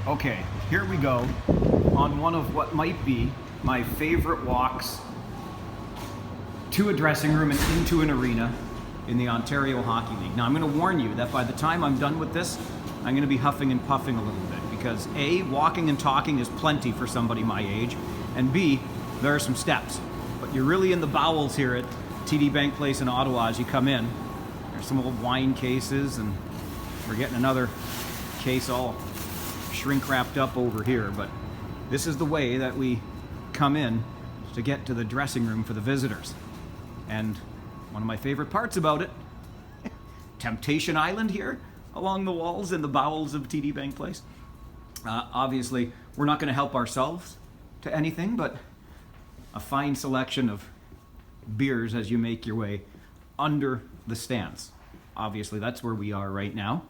Okay, here we go on one of what might be my favorite walks to a dressing room and into an arena in the Ontario Hockey League. Now I'm going to warn you that by the time I'm done with this, I'm going to be huffing and puffing a little bit because A, walking and talking is plenty for somebody my age, and B, there are some steps. But you're really in the bowels here at TD Bank Place in Ottawa as you come in. There's some old wine cases, and we're getting another case all shrink wrapped up over here, but this is the way that we come in to get to the dressing room for the visitors. And one of my favorite parts about it, Temptation Island here along the walls in the bowels of TD Bank Place. Obviously, we're not going to help ourselves to anything, but a fine selection of beers as you make your way under the stands. Obviously, that's where we are right now.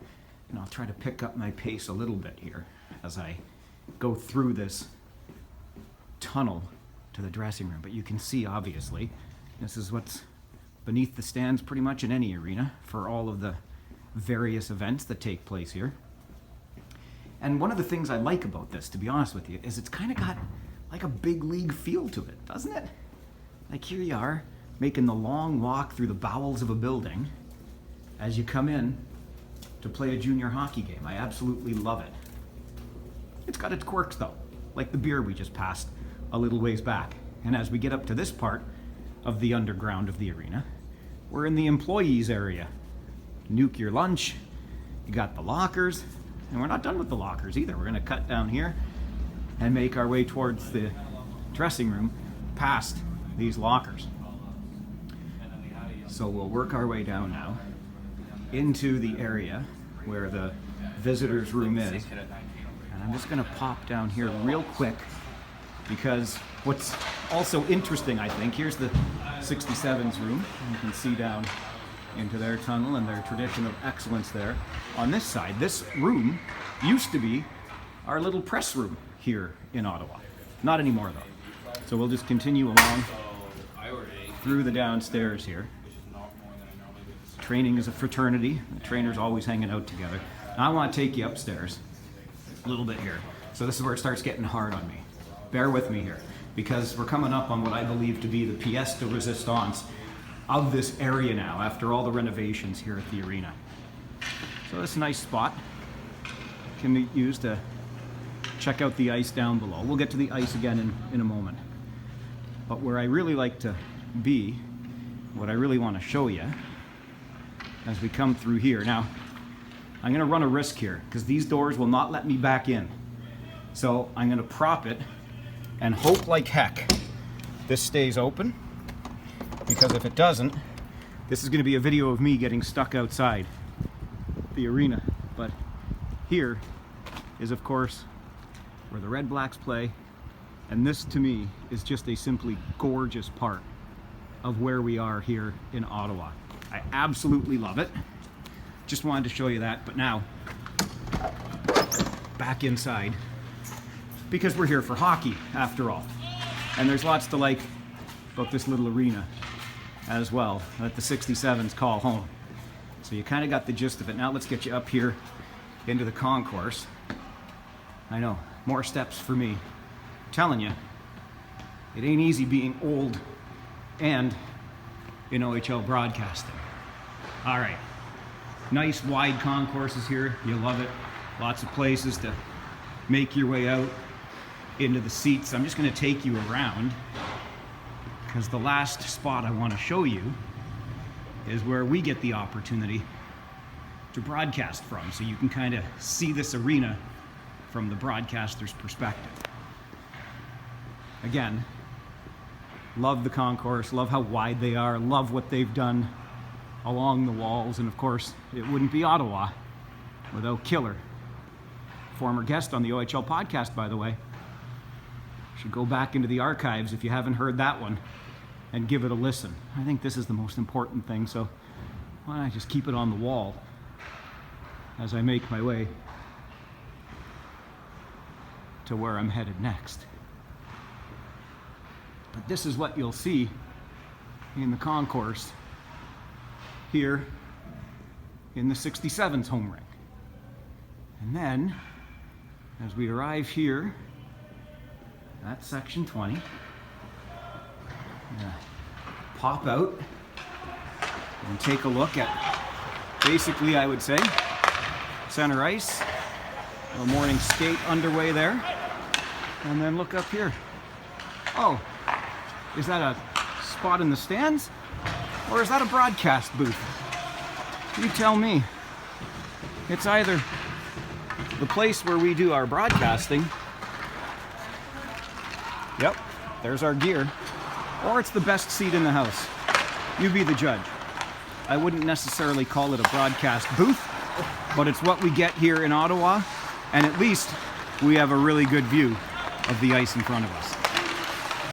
And I'll try to pick up my pace a little bit here as I go through this tunnel to the dressing room. But you can see, obviously, this is what's beneath the stands pretty much in any arena for all of the various events that take place here. And one of the things I like about this, to be honest with you, is it's kind of got like a big league feel to it, doesn't it? Like here you are, making the long walk through the bowels of a building as you come in to play a junior hockey game. I absolutely love it. It's got its quirks though, like the beer we just passed a little ways back. And as we get up to this part of the underground of the arena, we're in the employees area. Nuke your lunch, you got the lockers, and we're not done with the lockers either. We're gonna cut down here and make our way towards the dressing room past these lockers. So we'll work our way down now into the area where the visitors room is. And I'm just gonna pop down here real quick because what's also interesting, I think, here's the 67's room. You can see down into their tunnel and their tradition of excellence there. On this side, this room used to be our little press room here in Ottawa. Not anymore though. So we'll just continue along through the downstairs here. Training is a fraternity. The trainers always hanging out together. Now I want to take you upstairs a little bit here. So this is where it starts getting hard on me. Bear with me here because we're coming up on what I believe to be the pièce de résistance of this area now after all the renovations here at the arena. So this nice spot can be used to check out the ice down below. We'll get to the ice again in a moment. But where I really like to be, what I really want to show you as we come through here. Now, I'm going to run a risk here because these doors will not let me back in. So I'm going to prop it and hope like heck this stays open, because if it doesn't, this is going to be a video of me getting stuck outside the arena. But here is, of course, where the Red Blacks play, and this to me is just a simply gorgeous part of where we are here in Ottawa. I absolutely love it. Just wanted to show you that, but now back inside because we're here for hockey after all. And there's lots to like about this little arena as well that the 67s call home. So you kind of got the gist of it. Now let's get you up here into the concourse. I know, more steps for me. I'm telling you, it ain't easy being old and in OHL broadcasting. All right, nice wide concourses here. You love it. Lots of places to make your way out into the seats. I'm just going to take you around because the last spot I want to show you is where we get the opportunity to broadcast from, so you can kind of see this arena from the broadcaster's perspective. Again, love the concourse, love how wide they are, love what they've done along the walls, and of course, it wouldn't be Ottawa without Killer. Former guest on the OHL podcast, by the way. Should go back into the archives if you haven't heard that one and give it a listen. I think this is the most important thing, so why don't I just keep it on the wall as I make my way to where I'm headed next. But this is what you'll see in the concourse here in the 67's home rink. And then, as we arrive here at section 20. Pop out and take a look at, basically, I would say, center ice. A morning skate underway there. And then look up here. Oh, is that a spot in the stands? Or is that a broadcast booth? You tell me. It's either the place where we do our broadcasting. Yep, there's our gear. Or it's the best seat in the house. You be the judge. I wouldn't necessarily call it a broadcast booth, but it's what we get here in Ottawa, and at least we have a really good view of the ice in front of us.